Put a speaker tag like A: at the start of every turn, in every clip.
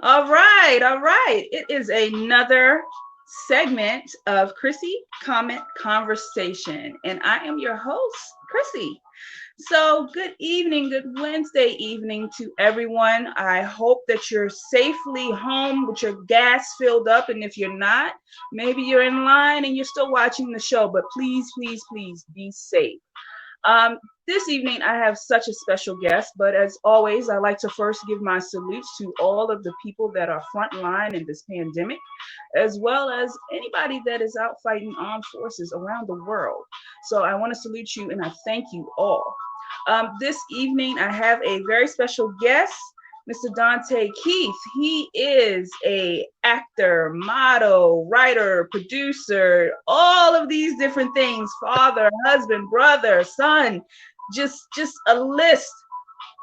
A: All right, all right. It is another segment of Chrissy Comment Conversation, and I am your host, Chrissy. So, good evening, good Wednesday evening to everyone. I hope that you're safely home with your gas filled up, and if you're not, maybe you're in line and you're still watching the show, but please, please, please be safe. Um, this evening, I have such a special guest, but as always, I like to first give my salutes to all of the people that are frontline in this pandemic, as well as anybody that is out fighting armed forces around the world. So I want to salute you and I thank you all. This evening, I have a very special guest, Mr. Dontai Keith. He is a actor, model, writer, producer, all of these different things, father, husband, brother, son, just a list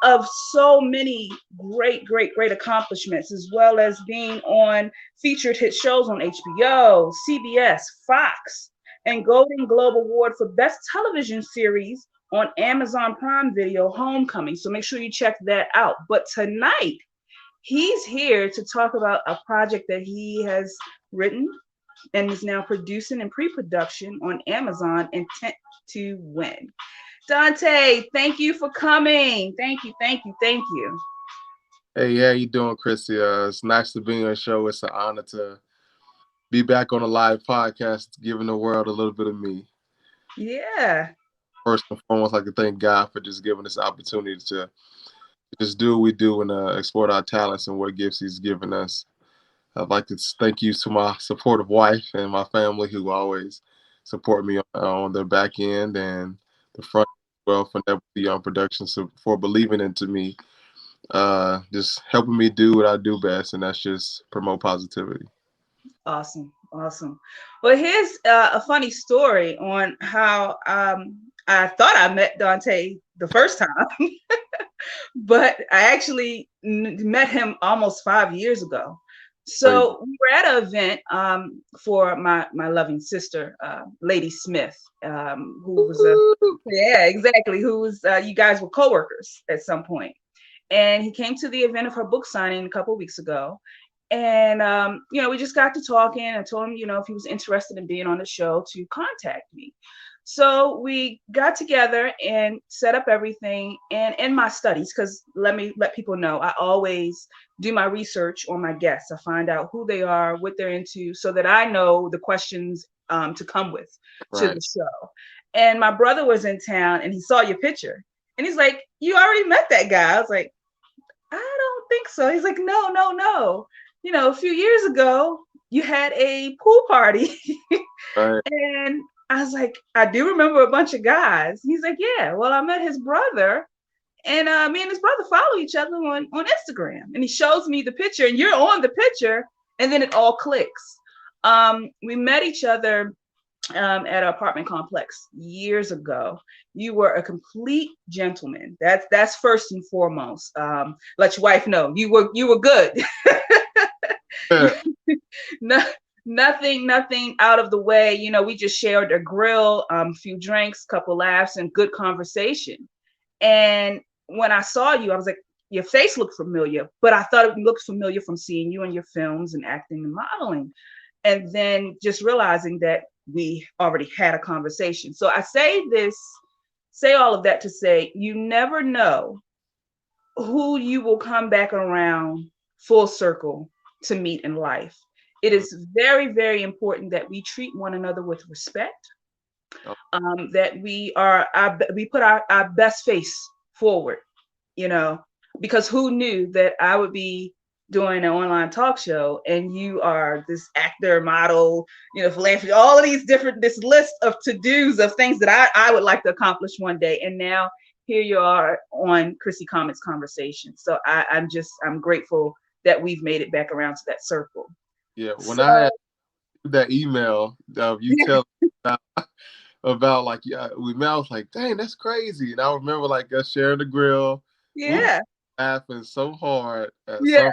A: of so many great accomplishments, as well as being on featured hit shows on HBO, CBS, Fox, and Golden Globe Award for Best Television Series on Amazon Prime Video, Homecoming. So make sure you check that out. But tonight, he's here to talk about a project that he has written and is now producing in pre-production on Amazon, Intent to Win. Dontai, thank you for coming. Thank you, thank you, thank you.
B: Hey, how you doing, Chrissy? It's nice to be on your show. It's an honor to be back on a live podcast, giving the world a little bit of me.
A: Yeah.
B: First and foremost, I'd like to thank God for just giving us the opportunity to just do what we do and exploit our talents and what gifts He's given us. I'd like to thank you to my supportive wife and my family who always support me on the back end and the front as well for Never Beyond Production, so for believing into me, just helping me do what I do best, and that's just promote positivity.
A: Awesome, awesome. Well, here's a funny story on how I thought I met Dontai the first time, but I actually met him almost 5 years ago.
B: Crazy.
A: So we were at an event for my loving sister, Lady Smith, who was a yeah, exactly, who was you guys were coworkers at some point, and he came to the event of her book signing a couple of weeks ago, and we just got to talking. I told him, if he was interested in being on the show, to contact me. So we got together and set up everything. And in my studies, because let me let people know, I always do my research on my guests. I find out who they are, what they're into, so that I know the questions to come with to
B: Right.
A: the show. And my brother was in town and he saw your picture. And he's like, "You already met that guy." I was like, "I don't think so." He's like, "No, no, no. A few years ago, you had a pool party."
B: Right.
A: And I was like, "I do remember a bunch of guys." He's like, "Yeah, well, I met his brother, and me and his brother follow each other on Instagram." And he shows me the picture, and you're on the picture, and then it all clicks. We met each other at an apartment complex years ago. You were a complete gentleman. That's first and foremost. Let your wife know you were good.
B: Yeah.
A: No, nothing out of the way. We just shared a grill, a few drinks, couple laughs, and good conversation. And when I saw you, I was like, your face looked familiar, but I thought it looked familiar from seeing you in your films and acting and modeling. And then just realizing that we already had a conversation. So I say all of that to say you never know who you will come back around full circle to meet in life. It is very, very important that we treat one another with respect,
B: Oh,
A: that we put our best face forward, you know, because who knew that I would be doing an online talk show and you are this actor, model, philanthropy, all of these different, this list of to-dos of things that I would like to accomplish one day. And now here you are on Chrissy Comments Conversation. So I'm grateful that we've made it back around to that circle.
B: yeah. When
A: So
B: I had that email of you
A: yeah,
B: telling me about like, yeah, we met, I was like, dang, that's crazy. And I remember like us sharing the grill. We were
A: yeah,
B: laughing so hard at
A: yeah,
B: some.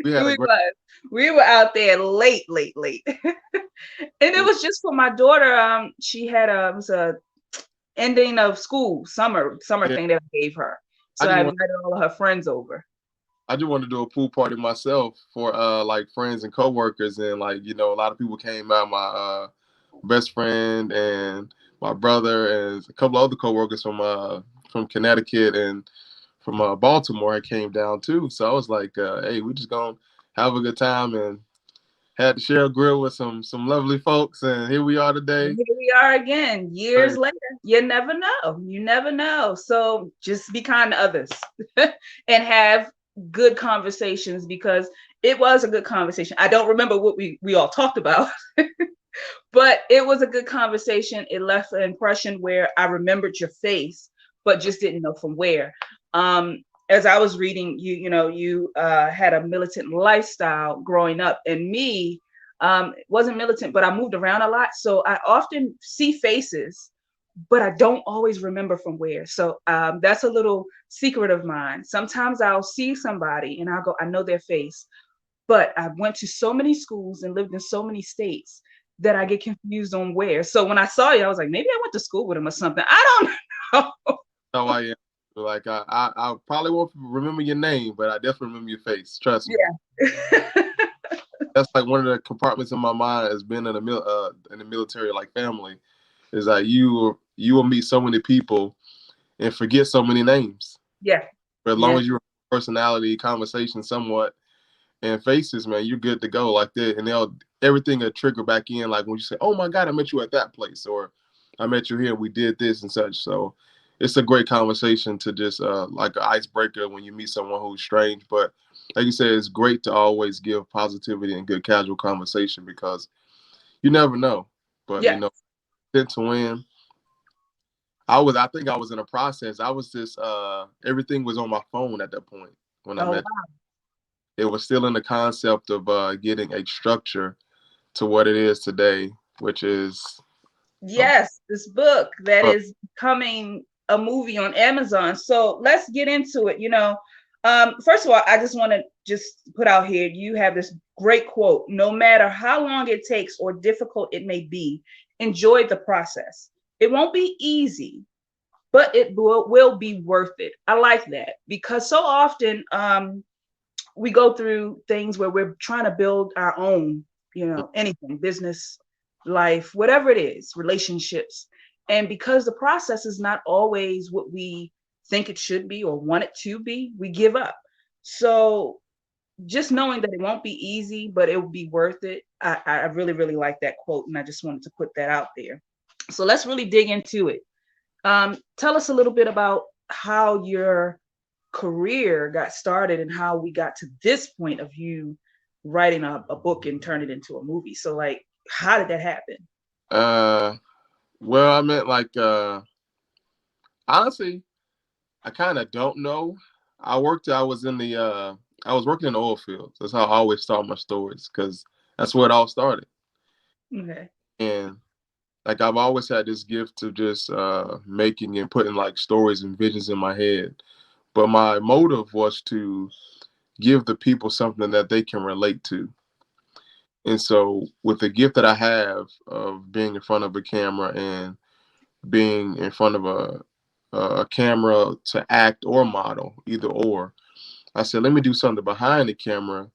B: We had a
A: we
B: great.
A: was. We were out there late, late, late. And it was just for my daughter. She had it was a ending of school, summer
B: Yeah.
A: thing that I gave her.
B: I
A: So
B: just
A: I
B: want.
A: invited all of her friends over.
B: I just wanted to do a pool party myself for like friends and coworkers, and like a lot of people came out. My best friend and my brother and a couple of other coworkers from Connecticut and from Baltimore came down too. So I was like, hey, we just gonna have a good time, and had to share a grill with some lovely folks, and here we are today.
A: Here we are again, years later. You never know. You never know. So just be kind to others and have good conversations, because it was a good conversation. I don't remember what we all talked about, but it was a good conversation. It left an impression where I remembered your face, but just didn't know from where. As I was reading, you had a militant lifestyle growing up, and me, wasn't militant, but I moved around a lot. So I often see faces, but I don't always remember from where. So that's a little secret of mine. Sometimes I'll see somebody and I'll go, I know their face, but I went to so many schools and lived in so many states that I get confused on where. So when I saw you, I was like, maybe I went to school with him or something. I don't know.
B: How I am. Like I probably won't remember your name, but I definitely remember your face. Trust me.
A: Yeah.
B: That's like one of the compartments in my mind has been in the military, like family, is that you will meet so many people and forget so many names.
A: Yeah.
B: But as long
A: Yeah.
B: as you're personality, conversation, somewhat, and faces, man, you're good to go like that. And everything will trigger back in, like when you say, "Oh my God, I met you at that place," or "I met you here. We did this and such." So it's a great conversation to just like an icebreaker when you meet someone who's strange. But like you said, it's great to always give positivity and good casual conversation, because you never know. But
A: Yeah.
B: to win. I think I was in a process. I was just everything was on my phone at that point when I
A: Oh,
B: met.
A: wow.
B: It was still in the concept of getting a structure to what it is today, which is a
A: Yes, this book that
B: book.
A: is becoming a movie on Amazon. So let's get into it. First of all, I just want to just put out here, you have this great quote: no matter how long it takes or difficult it may be, enjoy the process. It won't be easy, but it will be worth it. I like that, because so often we go through things where we're trying to build our own, anything, business, life, whatever it is, relationships. And because the process is not always what we think it should be or want it to be, we give up. So just knowing that it won't be easy, but it will be worth it. I really, really like that quote. And I just wanted to put that out there. So let's really dig into it. Tell us a little bit about how your career got started and how we got to this point of you writing a book and turn it into a movie. So like, how did that happen?
B: Uh, well, I meant like honestly, I kind of don't know. I was in the I was working in the oil fields. That's how I always start my stories, because that's where it all started.
A: Okay.
B: And like I've always had this gift to just making and putting like stories and visions in my head. But my motive was to give the people something that they can relate to. And so with the gift that I have of being in front of a camera and being in front of a camera to act or model, either or, I said, let me do something behind the camera,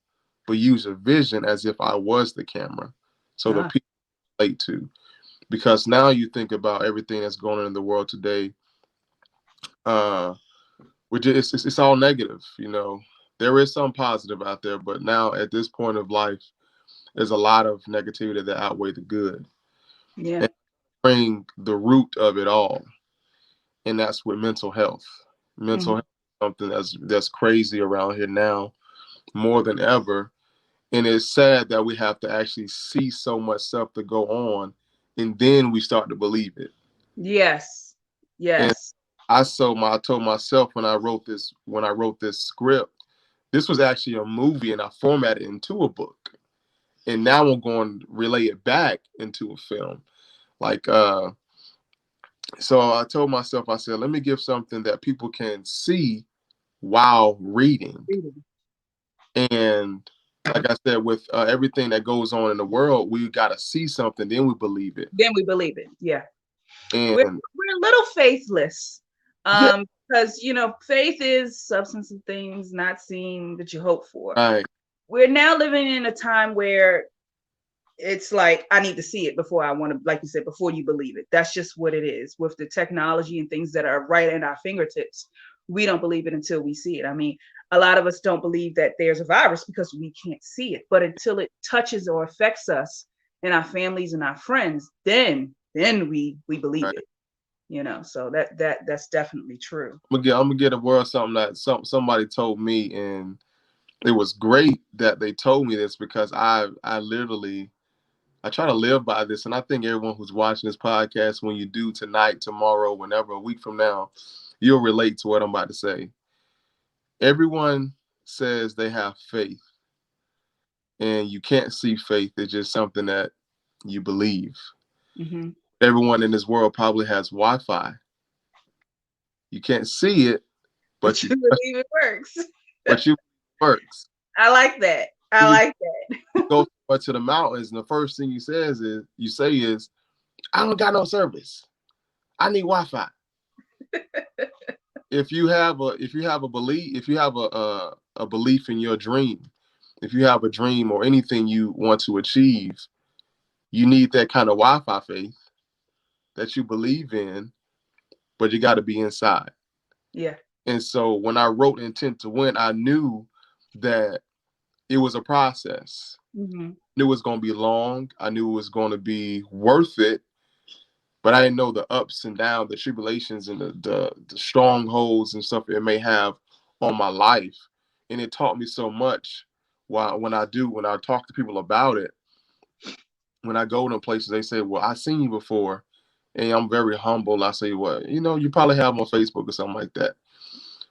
B: but use a vision as if I was the camera, so the
A: Ah,
B: people relate to. Because now you think about everything that's going on in the world today, uh, which it's all negative. There is some positive out there, but now at this point of life, there's a lot of negativity that outweigh the good,
A: yeah.
B: and bring the root of it all, and that's with mental health. Mental
A: Mhm.
B: health is something that's crazy around here now more than ever, and it's sad that we have to actually see so much stuff to go on, and then we start to believe it.
A: Yes.
B: And
A: Yes.
B: I told myself when I wrote this script, this was actually a movie, and I formatted it into a book, and now I'm going to relay it back into a film. Like so I told myself, I said, let me give something that people can see while reading. And like I said, with everything that goes on in the world, we got to see something, then we believe it.
A: Then we believe it. Yeah. We're
B: And
A: we're a little faithless.
B: yeah,
A: Because, faith is substance of things not seen that you hope for.
B: Right.
A: We're now living in a time where it's like, I need to see it before I want to, like you said, before you believe it. That's just what it is with the technology and things that are right at our fingertips. We don't believe it until we see it. I mean, a lot of us don't believe that there's a virus because we can't see it, but until it touches or affects us and our families and our friends, then we believe
B: Right.
A: it. So that's definitely true.
B: I'm gonna get a word something that somebody told me, and it was great that they told me this, because I literally I try to live by this, and I think everyone who's watching this podcast, when you do tonight, tomorrow, whenever, a week from now, you'll relate to what I'm about to say. Everyone says they have faith, and you can't see faith. It's just something that you believe.
A: Mm-hmm.
B: Everyone in this world probably has Wi-Fi. You can't see it,
A: But
B: but
A: you believe it works.
B: but you works.
A: I like that. I
B: You
A: like that.
B: go to the mountains, and the first thing you say is, I don't got no service. I need Wi-Fi. If you have a belief, if you have a belief in your dream, if you have a dream or anything you want to achieve, you need that kind of Wi-Fi faith that you believe in, but you got to be inside.
A: Yeah.
B: And so when I wrote Intent to Win, I knew that it was a process.
A: Mm-hmm.
B: I knew it was going to be long. I knew it was going to be worth it, but I didn't know the ups and downs, the tribulations, and the strongholds and stuff it may have on my life. And it taught me so much. When I talk to people about it, when I go to places, they say, "Well, I've seen you before," and I'm very humble. I say, "Well, you probably have them on Facebook or something like that."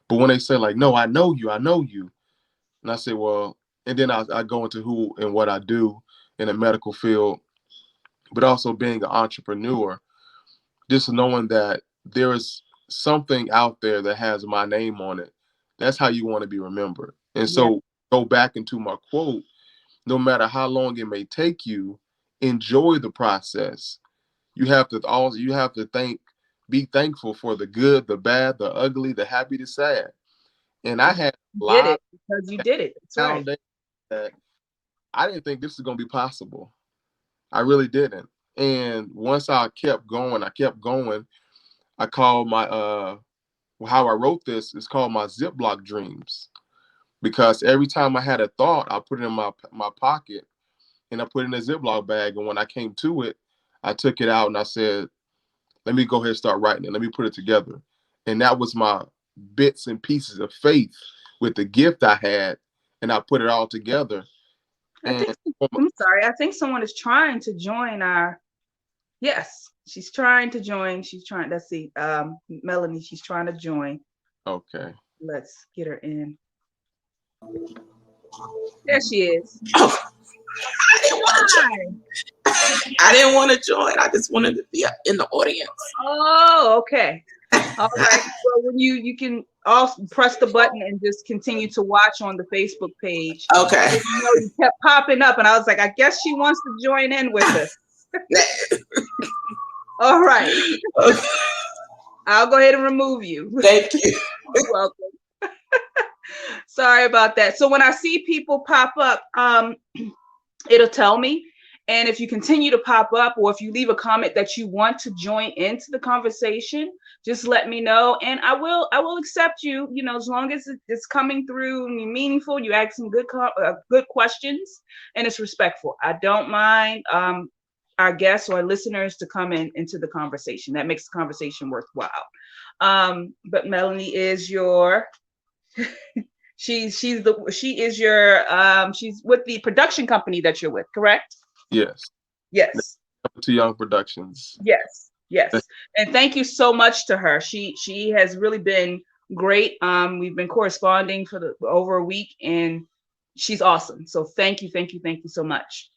B: But when they say, like, "No, I know you," and I say, "Well," and then I go into who and what I do in the medical field, but also being an entrepreneur, just knowing that there is something out there that has my name on it. That's how you want to be remembered. And
A: Yeah.
B: so go back into my quote, no matter how long it may take you, enjoy the process. You have to be thankful for the good, the bad, the ugly, the happy, the sad. And I had a
A: Did
B: lot
A: it because you did it. That's
B: down
A: right.
B: days that I didn't think this was gonna be possible. I really didn't. And once I kept going, I called my how I wrote this is called my Ziploc dreams, because every time I had a thought, I put it in my pocket and I put it in a Ziploc bag. And when I came to it, I took it out and I said, let me go ahead and start writing it. Let me put it together. And that was my bits and pieces of faith with the gift I had. And I put it all together.
A: I
B: And
A: think I'm sorry. I think someone is trying to join our. Yes, she's trying to join. She's trying. Let's see. Melanie, she's trying to join.
B: okay.
A: Let's get her in. There she is.
C: Oh, I didn't want to join. I just wanted to be in the audience.
A: Oh, okay. All right. Well, when you can also press the button and just continue to watch on the Facebook page.
C: Okay.
A: You kept popping up, and I was like, I guess she wants to join in with us. All right.
C: Okay.
A: I'll go ahead and remove you.
C: Thank you.
A: You're welcome. Sorry about that. So when I see people pop up, it'll tell me. And if you continue to pop up, or if you leave a comment that you want to join into the conversation, just let me know, and I will accept you. As long as it's coming through and you're meaningful, you ask some good questions, and it's respectful. I don't mind our guests or listeners to come into the conversation. That makes the conversation worthwhile. But Melanie is your. she's with the production company that you're with, correct?
B: Yes.
A: Yes.
B: To Young Productions.
A: Yes. And thank you so much to her. She has really been great. We've been corresponding for over a week, and she's awesome. So thank you so much.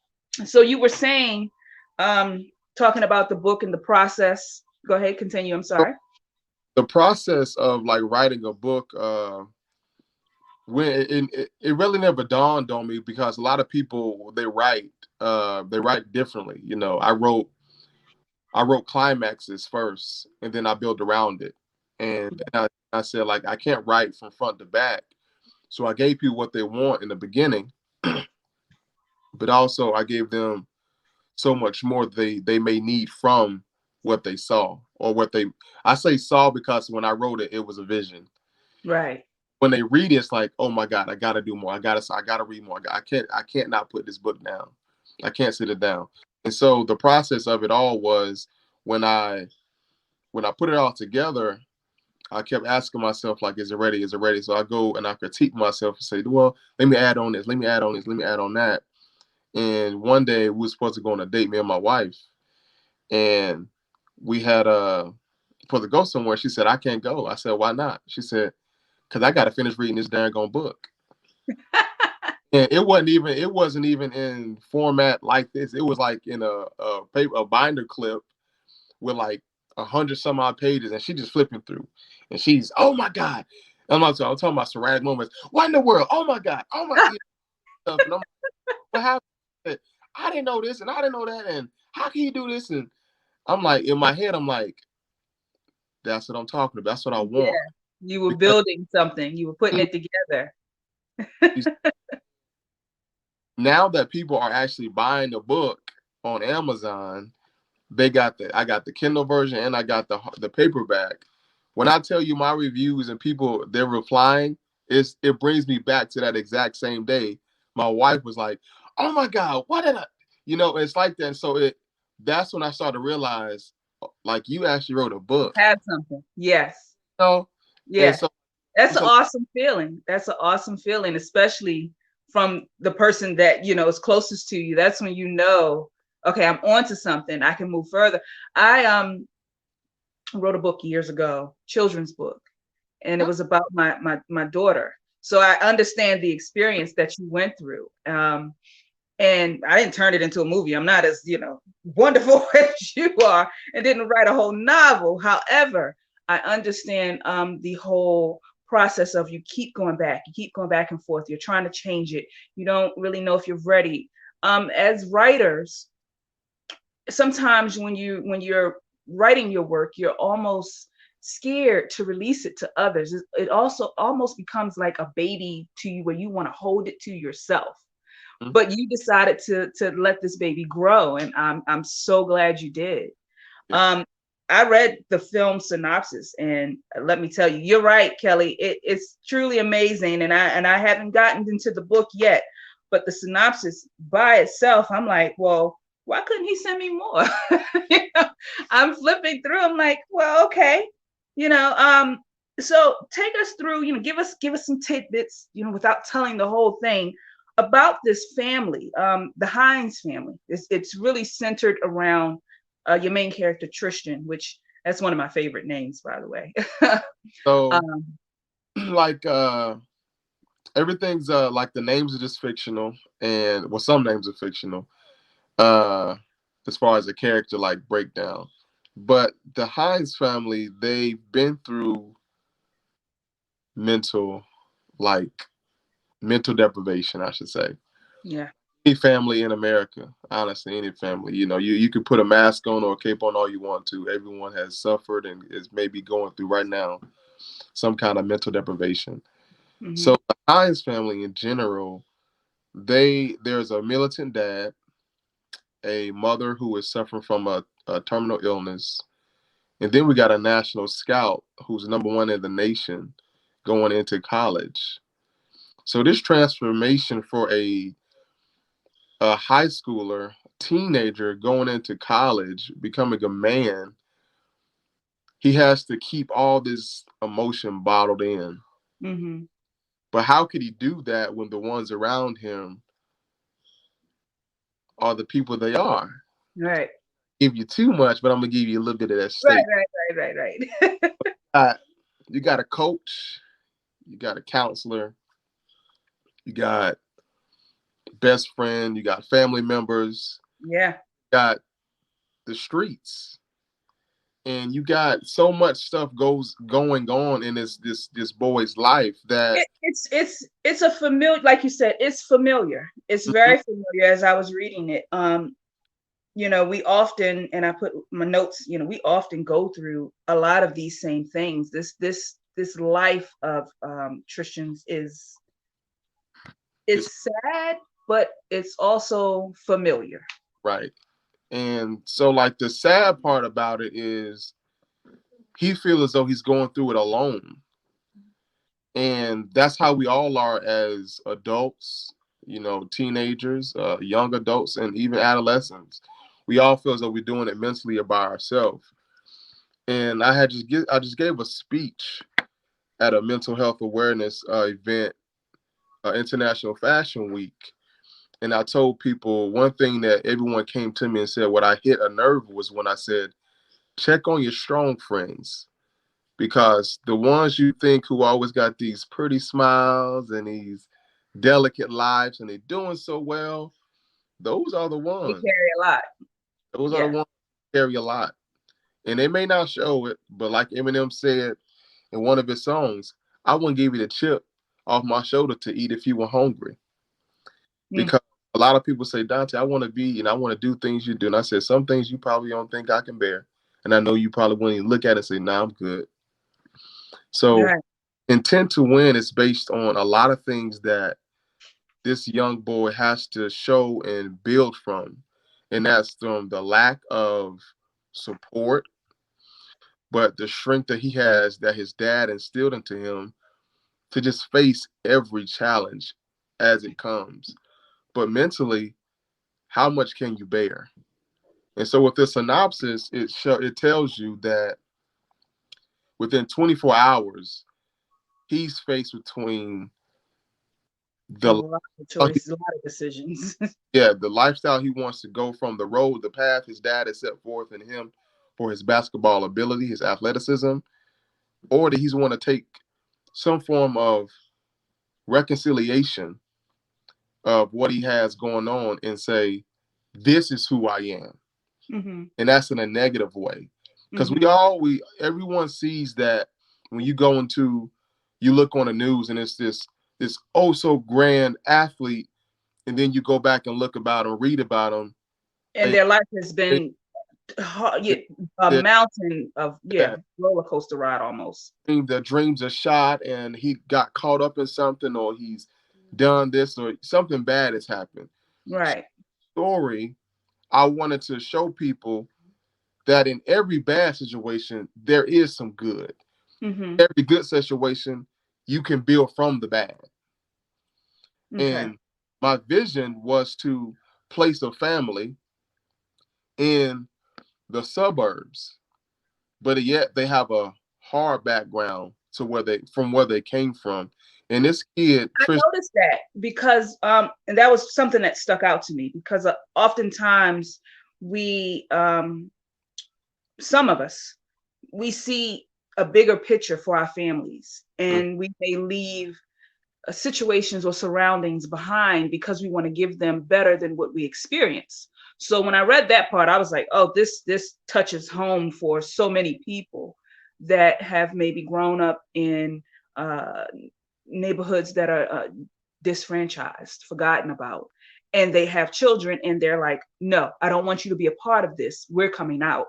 A: So you were saying, talking about the book and the process. Go ahead, continue. I'm sorry.
B: The process of like writing a book, when it really never dawned on me, because a lot of people they write differently. I wrote climaxes first, and then I built around it. And I said, like, I can't write from front to back. So I gave people what they want in the beginning, but also I gave them so much more they may need from what they saw or what they, I say saw because when I wrote it, it was a vision.
A: Right.
B: When they read it, it's like, oh my God, I gotta do more. I gotta read more. I can't not put this book down. I can't sit it down. And so the process of it all was when I put it all together, I kept asking myself, like, is it ready? Is it ready? So I go and I critique myself and say, well, let me add on this, let me add on this, let me add on that. And one day we were supposed to go on a date, me and my wife, and we had supposed to go somewhere. She said, I can't go. I said, why not? She said, because I got to finish reading this dang on book. And it wasn't even in format like this. It was like in a binder clip with like 100 some odd pages, and she just flipping through, and she's, oh my God. I'm talking about sporadic moments. What in the world? Oh my God. Oh my God. And I'm like, what happened? I didn't know this, and I didn't know that, and how can you do this? And I'm like, in my head, I'm like, that's what I'm talking about. That's what I want.
A: Yeah. You were building something. You were putting it together.
B: Now that people are actually buying the book on Amazon, I got the Kindle version and I got the paperback. When I tell you my reviews and people they're replying, it brings me back to that exact same day. My wife was like, "Oh my God, what did I?" It's like that. And so that's when I started to realize, like, you actually wrote a book.
A: Have something. Yes.
B: Yeah.
A: So, that's an awesome feeling. That's an awesome feeling, especially from the person that is closest to you. That's when okay, I'm onto something. I can move further. I wrote a book years ago, children's book, and it was about my daughter. So I understand the experience that you went through. And I didn't turn it into a movie. I'm not as wonderful as you are, and didn't write a whole novel. However, I understand the whole process of you keep going back and forth. You're trying to change it. You don't really know if you're ready. As writers, sometimes when you're writing your work, you're almost scared to release it to others. It also almost becomes like a baby to you, where you want to hold it to yourself. Mm-hmm. But you decided to let this baby grow, and I'm so glad you did. Yeah. I read the film synopsis, and let me tell you, you're right, Kelly. It's truly amazing, and I haven't gotten into the book yet, but the synopsis by itself, I'm like, well, why couldn't he send me more? I'm flipping through. I'm like, well, okay, so take us through, give us some tidbits, without telling the whole thing about this family, the Hines family. It's really centered around your main character, Tristan, which that's one of my favorite names, by the way.
B: So, like, everything's like the names are just fictional, and well, some names are fictional, as far as the character like breakdown. But the Hines family, they've been through mental deprivation, I should say.
A: Yeah.
B: Any family in America, honestly, any family, you could put a mask on or a cape on all you want to. Everyone has suffered and is maybe going through right now some kind of mental deprivation. Mm-hmm. So the Hines family in general, there's a militant dad, a mother who is suffering from a terminal illness, and then we got a national scout who's #1 in the nation going into college. So this transformation for a high schooler, teenager going into college, becoming a man, he has to keep all this emotion bottled in. Mm-hmm. But how could he do that when the ones around him are the people they are?
A: Right.
B: Give you too much, but I'm gonna give you a little bit of that state.
A: Right.
B: You got a coach, you got a counselor, you got best friend, you got family members.
A: Yeah.
B: You got the streets. And you got so much stuff going on in this boy's life that
A: it's a familiar, like you said, it's familiar. It's very familiar as I was reading it. we often, and I put my notes, we often go through a lot of these same things. This life of Christians is
B: It's
A: it's sad, but it's also familiar.
B: right. And so like the sad part about it is he feels as though he's going through it alone. And that's how we all are as adults, teenagers, young adults, and even adolescents. We all feel as though we're doing it mentally or by ourselves. And I just gave a speech at a mental health awareness event, International Fashion Week, and I told people one thing that everyone came to me and said what I hit a nerve was when I said, check on your strong friends, because the ones you think who always got these pretty smiles and these delicate lives and they're doing so well, those are the
A: They
B: ones.
A: carry a lot.
B: Those are the
A: Yeah.
B: ones that carry a lot. And they may not show it, but like Eminem said in one of his songs, I wouldn't give you the chip off my shoulder to eat if you were hungry.
A: Mm.
B: Because a lot of people say, Dontai, I want to be and I want to do things you do. And I said, some things you probably don't think I can bear. And I know you probably wouldn't even look at it and say, nah, I'm good. So
A: Right.
B: intent to win is based on a lot of things that this young boy has to show and build from. And that's from the lack of support, but the strength that he has that his dad instilled into him to just face every challenge as it comes. But mentally, how much can you bear? And so with the synopsis, it tells you that within 24 hours, he's faced between
A: A
B: the
A: lot of choices, a lot of decisions.
B: the lifestyle he wants to go from, the road, the path his dad has set forth in him for his basketball ability, his athleticism, or that he's want to take some form of reconciliation of what he has going on and say, this is who I am.
A: Hmm.
B: And that's in a negative way. Because
A: Hmm.
B: everyone sees that when you look on the news and it's this oh so grand athlete, and then you go back and look about him, read about him,
A: And
B: and
A: their life has
B: they,
A: been yeah, a
B: they,
A: mountain of
B: yeah,
A: roller coaster ride almost.
B: the dreams are shot and he got caught up in something, or he's done this, or something bad has happened.
A: Right.
B: Story, I wanted to show people that in every bad situation, there is some good.
A: Hmm.
B: Every good situation, you can build from the bad.
A: Okay.
B: And my vision was to place a family in the suburbs, but yet they have a hard background to where they came from. And this kid,
A: I
B: Trish,
A: noticed that because and that was something that stuck out to me because oftentimes we some of us, we see a bigger picture for our families, and we may leave situations or surroundings behind because we want to give them better than what we experience. So when I read that part, I was like, oh, this touches home for so many people that have maybe grown up in uh, neighborhoods that are disfranchised, forgotten about, and they have children, and they're like, no, I don't want you to be a part of this. We're coming out.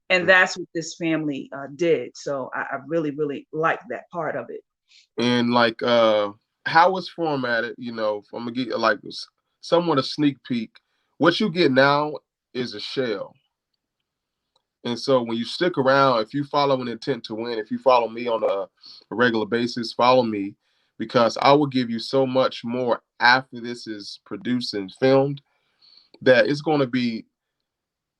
A: And that's what this family did. So I really, really like that part of it.
B: and like how it's formatted, I'm gonna get like somewhat a sneak peek. What you get now is a shell. And so when you stick around, if you follow an intent to win, if you follow me on a regular basis, follow me, because I will give you so much more after this is produced and filmed that it's going to be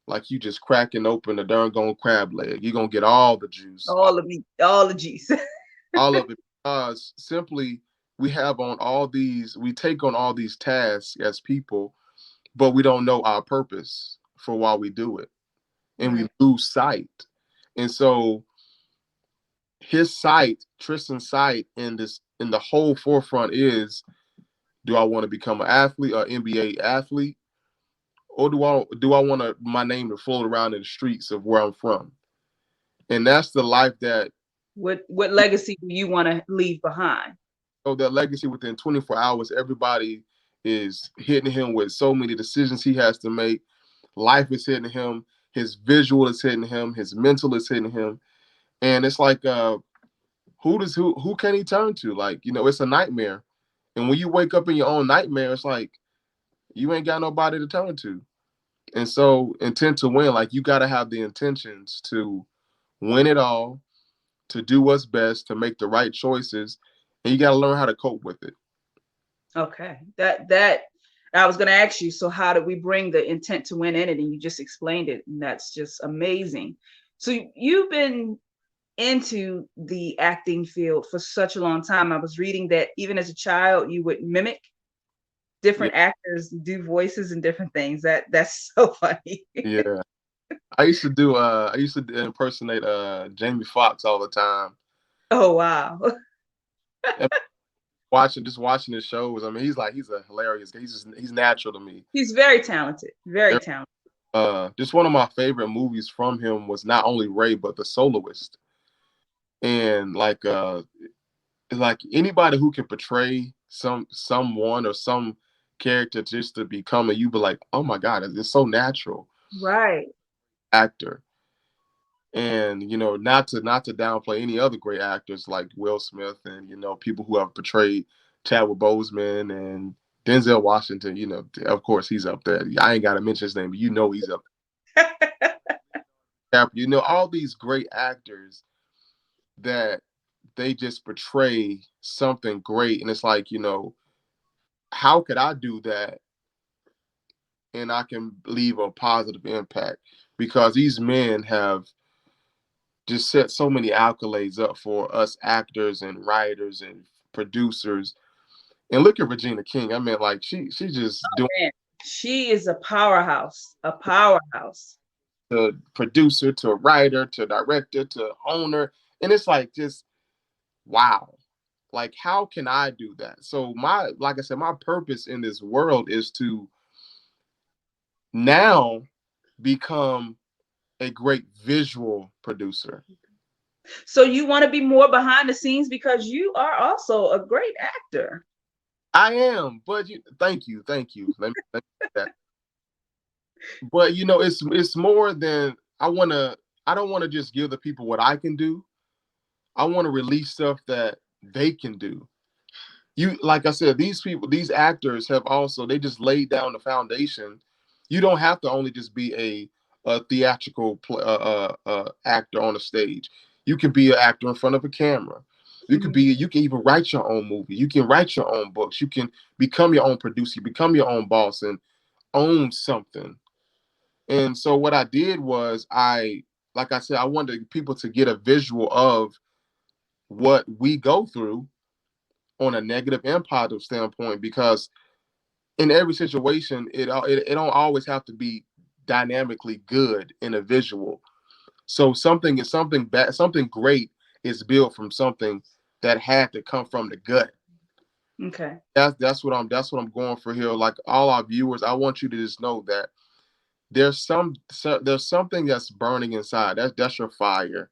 B: like you just cracking open a darn gone crab leg. You're going to get all the juice,
A: All of me, all the G's.
B: all of it, because simply we take on all these tasks as people, but we don't know our purpose for why we do it. And we
A: Right.
B: lose sight. And so his sight, Tristan's sight in the whole forefront is, do I want to become an athlete, an NBA athlete, or do I want my name to float around in the streets of where I'm from? And that's the life that
A: What legacy do you want to leave behind?
B: so that legacy within 24 hours, everybody is hitting him with so many decisions he has to make. life is hitting him, his visual is hitting him, his mental is hitting him, and it's like, who can he turn to? Like, it's a nightmare, and when you wake up in your own nightmare, it's like you ain't got nobody to turn to. And so, intent to win, like, you got to have the intentions to win it all, to do what's best, to make the right choices, and you got to learn how to cope with it.
A: Okay. That I was going to ask you, so how do we bring the intent to win in it? And you just explained it, and that's just amazing. So you've been into the acting field for such a long time. I was reading that even as a child, you would mimic different actors, do voices and different things. That's so funny.
B: Yeah. I used to impersonate Jamie Foxx all the time.
A: Oh wow.
B: Just watching his shows. I mean, he's a hilarious guy. He's natural to me.
A: He's very talented. Very talented.
B: Just one of my favorite movies from him was not only Ray, but The Soloist. And like anybody who can portray someone or some character just to become you be like, oh my God, it's so natural.
A: Right.
B: Actor. And not to downplay any other great actors like Will Smith and people who have portrayed Chadwick Boseman and Denzel Washington. Of course he's up there. I ain't got to mention his name, but he's up there. All these great actors that they just portray something great, and it's like, how could I do that and I can leave a positive impact? Because these men have just set so many accolades up for us actors and writers and producers. And look at Regina King. I mean, like she just doing.
A: Man. She is a powerhouse. A powerhouse.
B: To producer, to writer, to director, to owner, and it's like just wow. Like, how can I do that? So like I said, my purpose in this world is to now become a great visual producer.
A: So you want to be more behind the scenes because you are also a great actor.
B: I am, but thank you. Let me that. But it's more than I don't want to just give the people what I can do. I want to release stuff that they can do. Like I said, these actors have also, they just laid down the foundation. You don't have to only just be a theatrical actor on a stage. You can be an actor in front of a camera. You can even write your own movie. You can write your own books. You can become your own producer, become your own boss, and own something. And so what I did was like I said, I wanted people to get a visual of what we go through on a negative and positive standpoint, because in every situation, it don't always have to be dynamically good in a visual. So something bad, something great is built from something that had to come from the gut.
A: Okay.
B: That's what I'm going for here. Like, all our viewers, I want you to just know that there's something that's burning inside. That's your fire.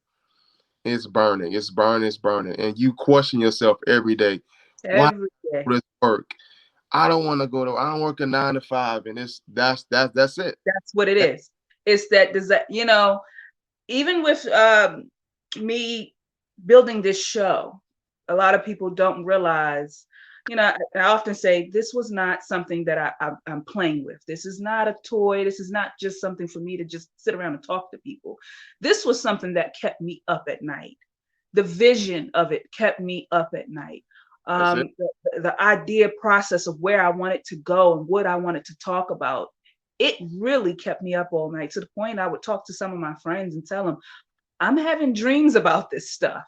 B: It's burning. It's burning. It's burning. And you question yourself every day. Why
A: Day.
B: does this work? I don't want to I don't work a 9 to 5, and that's it.
A: That's what it is. It's that even with me building this show, a lot of people don't realize, I often say this was not something that I'm playing with. This is not a toy. This is not just something for me to just sit around and talk to people. This was something that kept me up at night. The vision of it kept me up at night. The idea process of where I wanted to go and what I wanted to talk about, it really kept me up all night, to the point I would talk to some of my friends and tell them, I'm having dreams about this stuff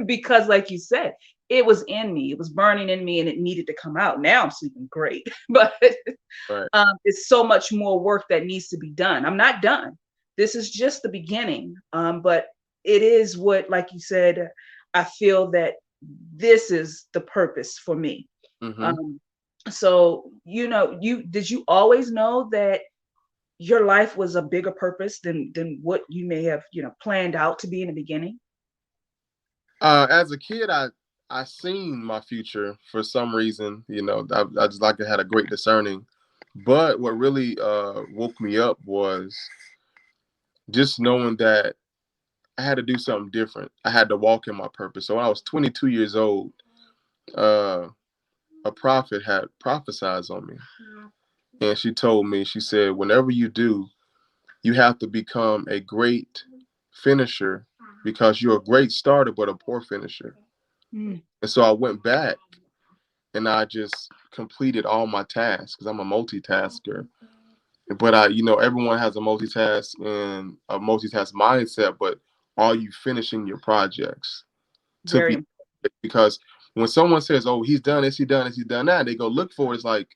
A: because, like you said, it was in me, it was burning in me, and it needed to come out. Now I'm sleeping great, but
B: right.
A: It's so much more work that needs to be done. I'm not done. This is just the beginning. But it is what, like you said, I feel that this is the purpose for me.
B: Mm-hmm.
A: So, did you always know that your life was a bigger purpose than what you may have, planned out to be in the beginning?
B: As a kid, I seen my future for some reason. I just like I had a great discerning. But what really woke me up was just knowing that I had to do something different. I had to walk in my purpose. So when I was 22 years old, uh, a prophet had prophesied on me. And she told me, she said, whenever you do, you have to become a great finisher because you're a great starter, but a poor finisher. Mm. And so I went back and I just completed all my tasks because I'm a multitasker. But everyone has a multitask and a multitask mindset, but are you finishing your projects?
A: Very
B: Because when someone says, oh, he's done this, he's done this, he's done that, they go look for it. It's like,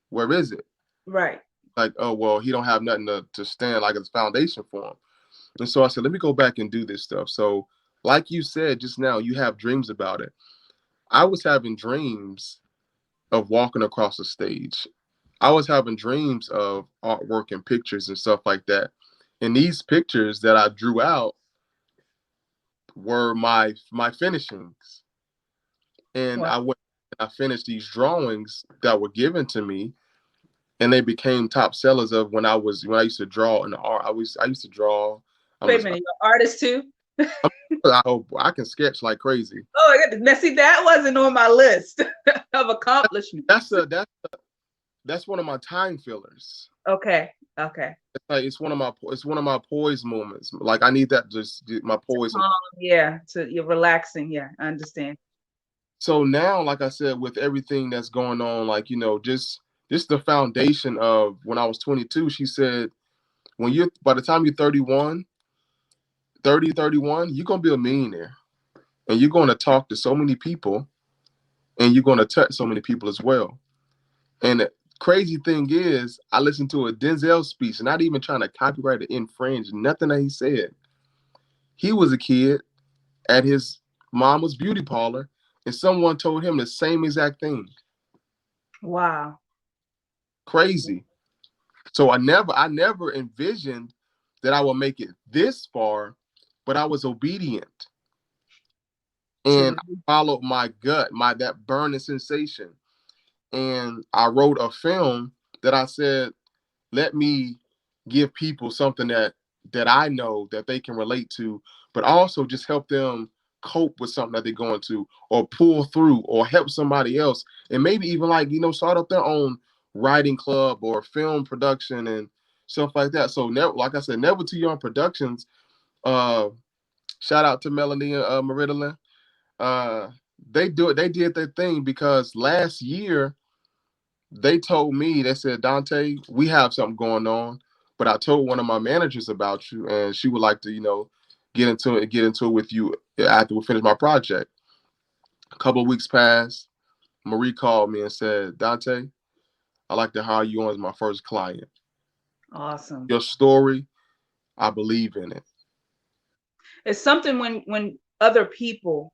B: where is it?
A: Right.
B: Like, oh, well, he don't have nothing to stand like as foundation for him. And so I said, let me go back and do this stuff. So like you said just now, you have dreams about it. I was having dreams of walking across the stage. I was having dreams of artwork and pictures and stuff like that. And these pictures that I drew out were my finishings. And wow. I finished these drawings that were given to me, and they became top sellers of when I used to draw in the art. I used to draw.
A: Wait a minute, you're an artist too?
B: I can sketch like crazy.
A: Oh my goodness. Now see, that wasn't on my list of accomplishments.
B: That's one of my time fillers.
A: Okay.
B: It's one of my poise moments. Like I need that, just my poise.
A: Yeah, so you're relaxing. Yeah, I understand.
B: So now, like I said, with everything that's going on, like just the foundation of when I was 22. She said, by the time you're 31, you're gonna be a millionaire, and you're gonna talk to so many people, and you're gonna touch so many people as well. And the crazy thing is, I listened to a Denzel speech, not even trying to copyright or infringe nothing that he said. He was a kid at his mama's beauty parlor, and someone told him the same exact thing.
A: Wow.
B: Crazy. So I never envisioned that I would make it this far, but I was obedient. And I followed my gut, that burning sensation. And I wrote a film that I said, let me give people something that I know that they can relate to, but also just help them cope with something that they're going to, or pull through, or help somebody else. And maybe even start up their own writing club or film production and stuff like that. So like I said, Never Too Young Productions, shout out to Melanie and Maridalyn. They did their thing because last year they told me, they said, Dontai, we have something going on, but I told one of my managers about you, and she would like to, get into it with you after we finish my project. A couple of weeks passed. Marie called me and said, Dontai, I'd like to hire you on as my first client.
A: Awesome.
B: Your story, I believe in it.
A: It's something when other people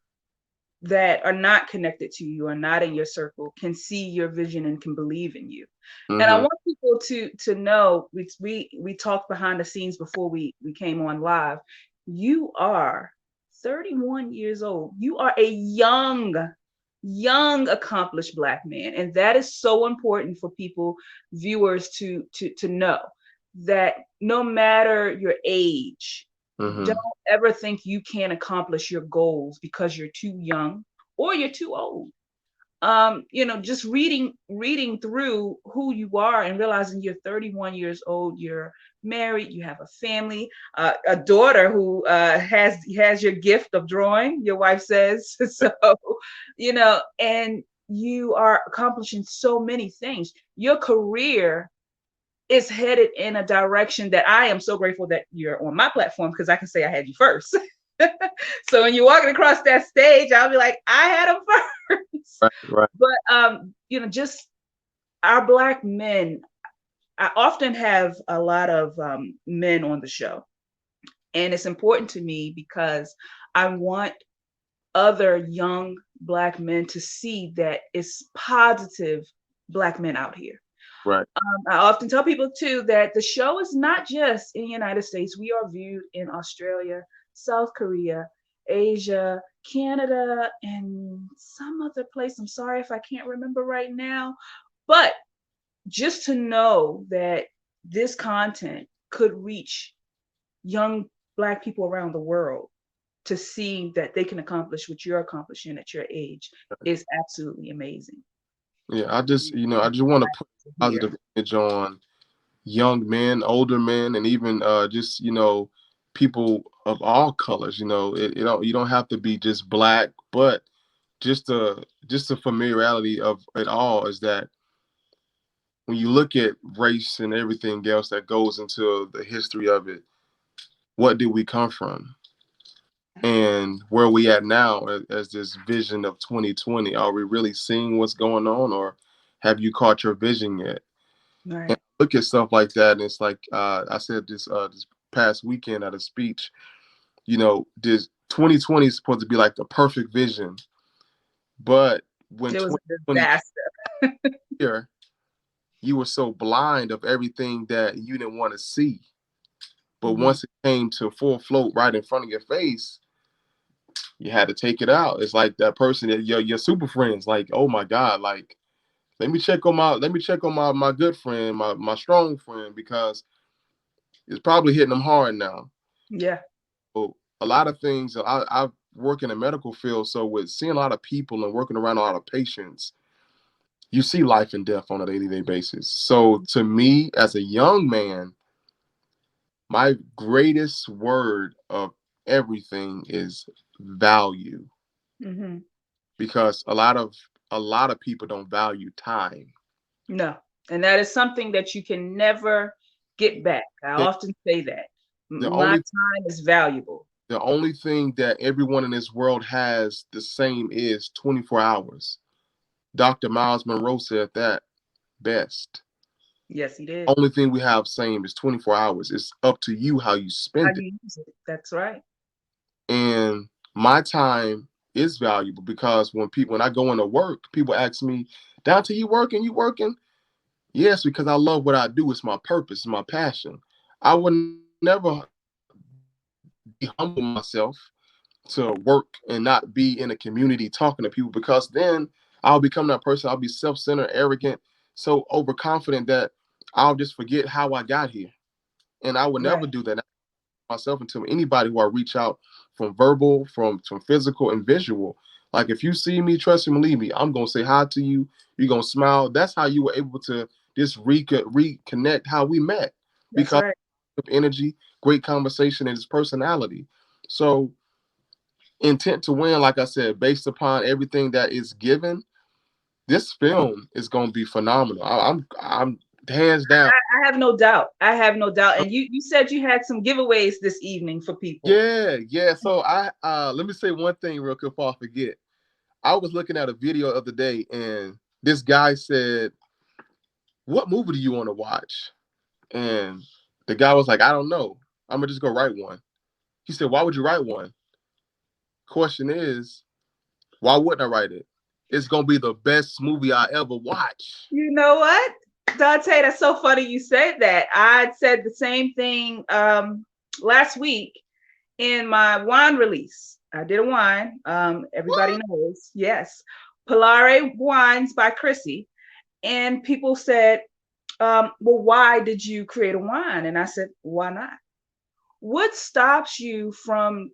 A: that are not connected to you, are not in your circle, can see your vision and can believe in you. Mm-hmm. And I want people to know, we talked behind the scenes before we came on live. You are 31 years old. You are a young, accomplished Black man. And that is so important for people, viewers, to know that no matter your age, don't ever think you can't accomplish your goals because you're too young or you're too old. Just reading through who you are and realizing you're 31 years old, you're married, you have a family, a daughter who has your gift of drawing, your wife says. So, and you are accomplishing so many things. Your career is headed in a direction that I am so grateful that you're on my platform, because I can say I had you first. So when you're walking across that stage, I'll be like, I had him first.
B: Right.
A: But just our Black men, I often have a lot of men on the show, and it's important to me because I want other young Black men to see that it's positive Black men out here.
B: Right.
A: I often tell people too that the show is not just in the United States. We are viewed in Australia, South Korea, Asia, Canada, and some other place. I'm sorry if I can't remember right now, but just to know that this content could reach young Black people around the world to see that they can accomplish what you're accomplishing at your age is absolutely amazing.
B: Yeah, I just want to put a
A: Here.
B: positive image on young men, older men, and even just people of all colors. You don't have to be just Black, but just the familiarity of it all is that when you look at race and everything else that goes into the history of it, what did we come from? And where we at now as this vision of 2020, are we really seeing what's going on, or have you caught your vision yet?
A: Right.
B: And look at stuff like that, and it's like I said this past weekend at a speech. This 2020 is supposed to be like the perfect vision, but when
A: It was a
B: 2020
A: disaster.
B: here, you were so blind of everything that you didn't want to see. But once it came to full float right in front of your face, you had to take it out. It's like that person that your super friends, like, oh my God, like let me check on my good friend, my strong friend, because it's probably hitting them hard now.
A: Yeah.
B: So a lot of things, I work in the medical field, so with seeing a lot of people and working around a lot of patients, you see life and death on a day-to-day basis. So to me, as a young man, my greatest word of everything is value,
A: Mm-hmm.
B: because a lot of people don't value time.
A: No. And that is something that you can never get back. I often say that.
B: The
A: My
B: only
A: time is valuable.
B: the only thing that everyone in this world has the same is 24 hours. Dr. Miles Monroe said that best.
A: Yes, he did.
B: Only thing we have same is 24 hours. It's up to you how you
A: How
B: spend it.
A: you use it. That's right.
B: And my time is valuable, because when I go into work, people ask me, Dontai, you working? You working? Yes, because I love what I do. It's my purpose, it's my passion. I would never be humble myself to work and not be in a community talking to people, because then I'll become that person. I'll be self-centered, arrogant, so overconfident that I'll just forget how I got here. And I would never
A: Right.
B: do that myself until anybody who I reach out, from verbal, from physical and visual. Like if you see me, trust me, believe me, I'm gonna say hi to you. You're gonna smile. That's how you were able to just reconnect how we met,
A: That's
B: because
A: right.
B: of energy, great conversation, and his personality. So intent to win, like I said, based upon everything that is given, this film is gonna be phenomenal. I'm hands down.
A: I have no doubt. I have no doubt. And you said you had some giveaways this evening for people.
B: Yeah. So I let me say one thing real quick before I forget. I was looking at a video of the day, and this guy said, "What movie do you want to watch?" And the guy was like, "I don't know. I'm gonna just go write one." He said, "Why would you write one?" Question is, why wouldn't I write it? It's gonna be the best movie I ever watch.
A: You know what, Dontai, that's so funny you said that. I said the same thing last week in my wine release. I did a wine. Everybody knows, yes. Polare Wines by Chrissy. And people said, well, why did you create a wine? And I said, why not? What stops you from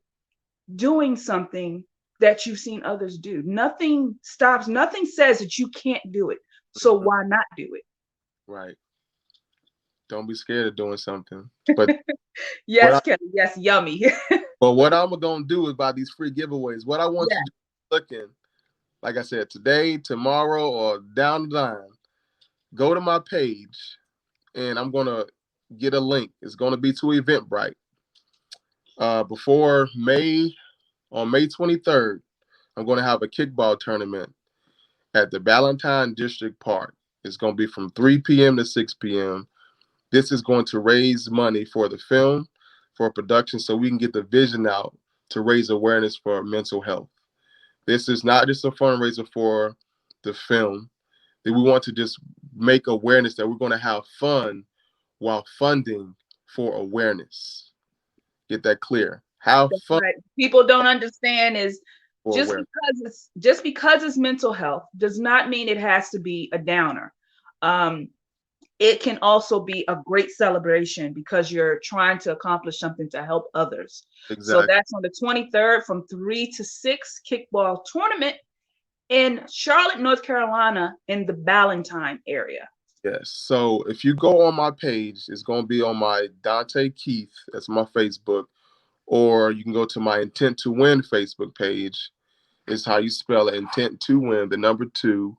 A: doing something that you've seen others do? Nothing stops, nothing says that you can't do it. So why not do it?
B: Right. Don't be scared of doing something. But
A: Yes, Kelly. Yes, yummy.
B: what I'm gonna do is buy these free giveaways. What I want
A: Yeah.
B: you to look in, like I said, today, tomorrow, or down the line, go to my page, and I'm gonna get a link. It's gonna be to Eventbrite. Before May, on May 23rd, I'm gonna have a kickball tournament at the Ballantyne District Park. It's gonna be from 3 p.m. to 6 p.m. This is going to raise money for the film, for production, so we can get the vision out to raise awareness for mental health. This is not just a fundraiser for the film. We want to just make awareness that we're going to have fun while funding for awareness. Get that clear. Have
A: That's
B: fun
A: right. People don't understand is
B: for awareness.
A: just because it's mental health does not mean it has to be a downer. Um, it can also be a great celebration because you're trying to accomplish something to help others. So
B: Exactly.
A: that's on the 23rd from 3 to 6 kickball tournament in Charlotte, North Carolina, in the Ballantyne area.
B: Yes. So if you go on my page, it's going to be on my Dontai Keith. That's my Facebook. Or you can go to my Intent to Win Facebook page. Is how you spell it. Intent to Win, the number 2.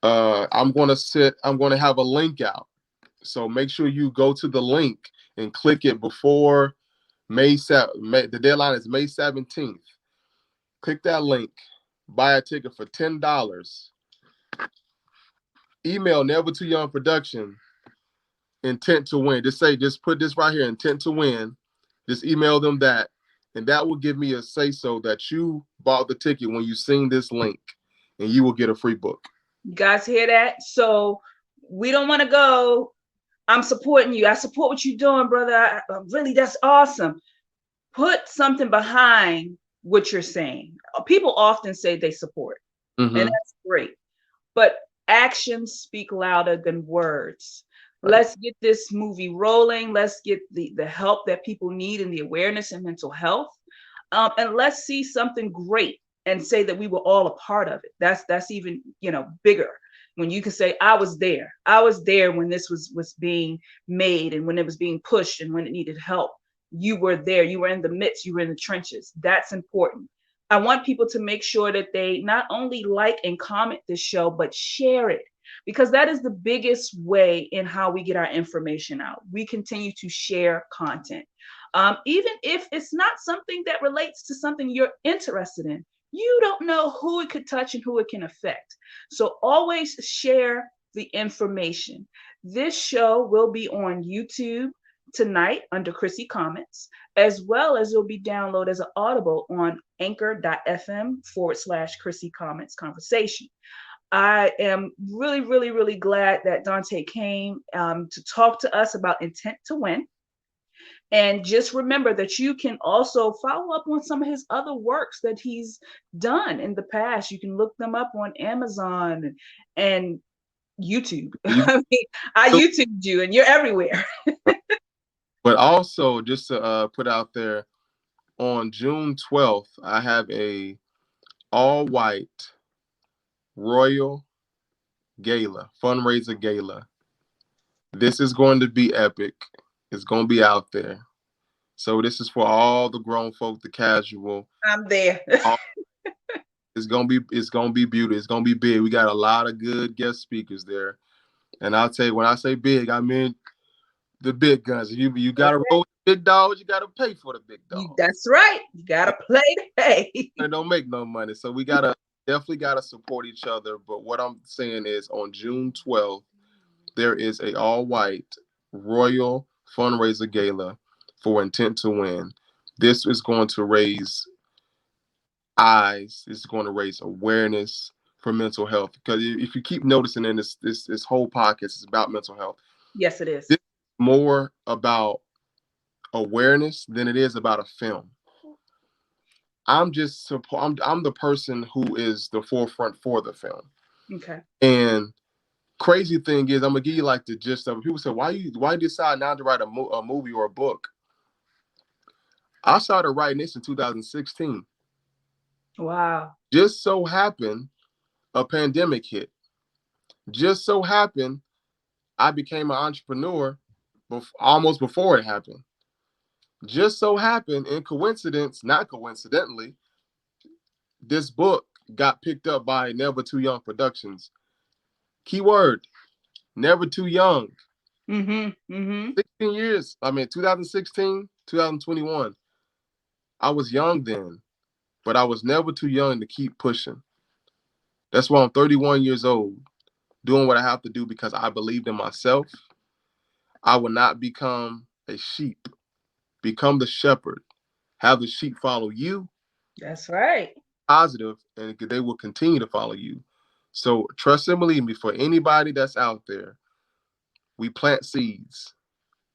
B: I'm going to have a link out. So make sure you go to the link and click it before May 7th. The deadline is May 17th. Click that link. Buy a ticket for $10. Email Never Too Young Production, Intent to Win. Just put this right here, Intent to Win. Just email them that, and that will give me a say-so that you bought the ticket when you seen this link, and you will get a free book.
A: You guys hear that? So we don't want to go, I'm supporting you. I support what you're doing, brother. Really, that's awesome. Put something behind what you're saying. People often say they support, and that's great. But actions speak louder than words. Let's get this movie rolling. Let's get the help that people need and the awareness in mental health. And let's see something great and say that we were all a part of it. That's even, bigger. When you can say, I was there when this was being made and when it was being pushed and when it needed help. You were there, you were in the midst, you were in the trenches. That's important. I want people to make sure that they not only like and comment this show, but share it, because that is the biggest way in how we get our information out. We continue to share content. Even if it's not something that relates to something you're interested in, you don't know who it could touch and who it can affect. So always share the information. This show will be on YouTube tonight under Chrissy Comments, as well as it'll be downloaded as an audible on anchor.fm/Chrissy Comments Conversation. I am really, really, really glad that Dontai came to talk to us about Intent to Win. And just remember that you can also follow up on some of his other works that he's done in the past. You can look them up on Amazon and YouTube. I mean, I YouTubed you and you're everywhere.
B: But also, just to put out there, on June 12th, I have a all-white Royal Gala, fundraiser gala. This is going to be epic. It's going to be out there. So this is for all the grown folk, the casual.
A: I'm there.
B: It's gonna be beautiful. It's gonna be big. We got a lot of good guest speakers there. And I'll tell you, when I say big, I mean the big guns. You gotta roll with the big dogs, you gotta pay for the big dogs.
A: That's right. You gotta play to pay.
B: And don't make no money. So we definitely gotta support each other. But what I'm saying is on June 12th, there is a all-white Royal fundraiser gala for Intent to Win. This is going to raise eyes. This is going to raise awareness for mental health. Because if you keep noticing in this whole podcast is about mental health.
A: Yes, it is.
B: This is more about awareness than it is about a film. I'm the person who is the forefront for the film.
A: Okay.
B: And crazy thing is, I'm gonna give you like the gist of it. People say, why you decide now to write a movie or a book? I started writing this in 2016.
A: Wow.
B: Just so happened a pandemic hit. Just so happened I became an entrepreneur almost before it happened. Just so happened, in coincidence, not coincidentally, this book got picked up by Never Too Young Productions. Keyword, never too young. 16 years. 2016, 2021. I was young then, but I was never too young to keep pushing. That's why I'm 31 years old, doing what I have to do because I believed in myself. I will not become a sheep. Become the shepherd. Have the sheep follow you.
A: That's right.
B: Positive, and they will continue to follow you. So trust and believe me, for anybody that's out there, we plant seeds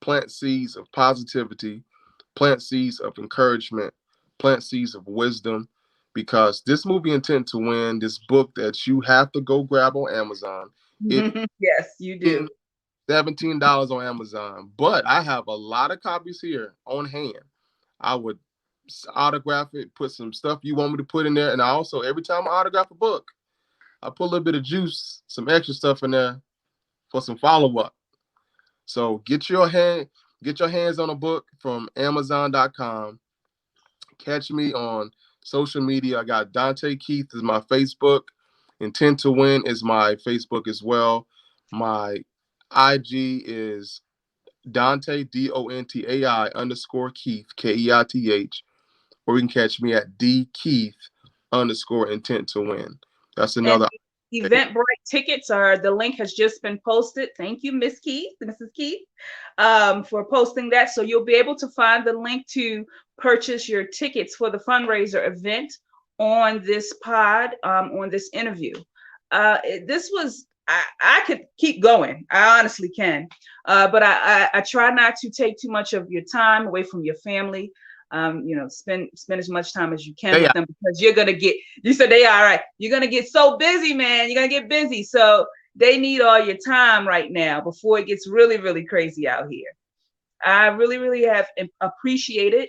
B: of positivity, plant seeds of encouragement, plant seeds of wisdom, because this movie Intent to Win, this book that you have to go grab on Amazon.
A: Yes, you do.
B: $17 on Amazon. But I have a lot of copies here on hand. I would autograph it, put some stuff you want me to put in there. And I also, every time I autograph a book, I put a little bit of juice, some extra stuff in there for some follow-up. So get your hands on a book from Amazon.com. Catch me on social media. I got Dontai Keith is my Facebook. Intent to Win is my Facebook as well. My IG is Dontai, DONTAI _Keith, KEITH. Or you can catch me at DKeith _ Intent to Win. That's another.
A: And Eventbrite tickets the link has just been posted. Thank you, Mrs. Keith, for posting that. So you'll be able to find the link to purchase your tickets for the fundraiser event on this pod, on this interview. This was, I could keep going. I honestly can. But I try not to take too much of your time away from your family. Spend as much time as you can with them, because you're gonna get. You said they are right. You're gonna get so busy, man. You're gonna get busy, so they need all your time right now before it gets really, really crazy out here. I really, really have appreciated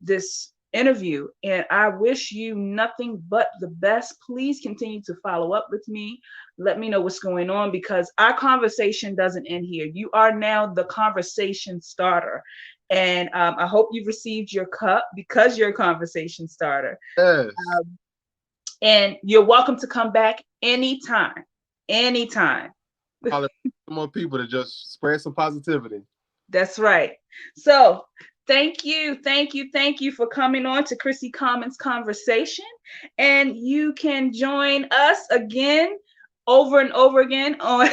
A: this interview, and I wish you nothing but the best. Please continue to follow up with me. Let me know what's going on, because our conversation doesn't end here. You are now the conversation starter. And I hope you've received your cup, because you're a conversation starter.
B: Yes.
A: And you're welcome to come back anytime.
B: Some more people to just spread some positivity.
A: That's right. So thank you for coming on to Chrissy Commons Conversation. And you can join us again over and over again on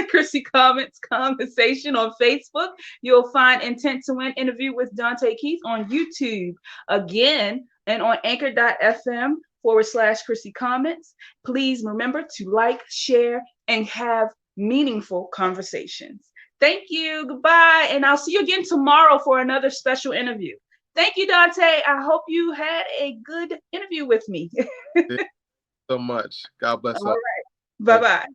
A: Chrissy Commons Conversation on Facebook. You'll find Intent to Win interview with Dontai Keith on YouTube again, and on anchor.fm /Chrissy Commons. Please remember to like, share, and have meaningful conversations. Thank you. Goodbye. And I'll see you again tomorrow for another special interview. Thank you, Dontai. I hope you had a good interview with me.
B: Thank you so much. God bless.
A: All right. Bye-bye.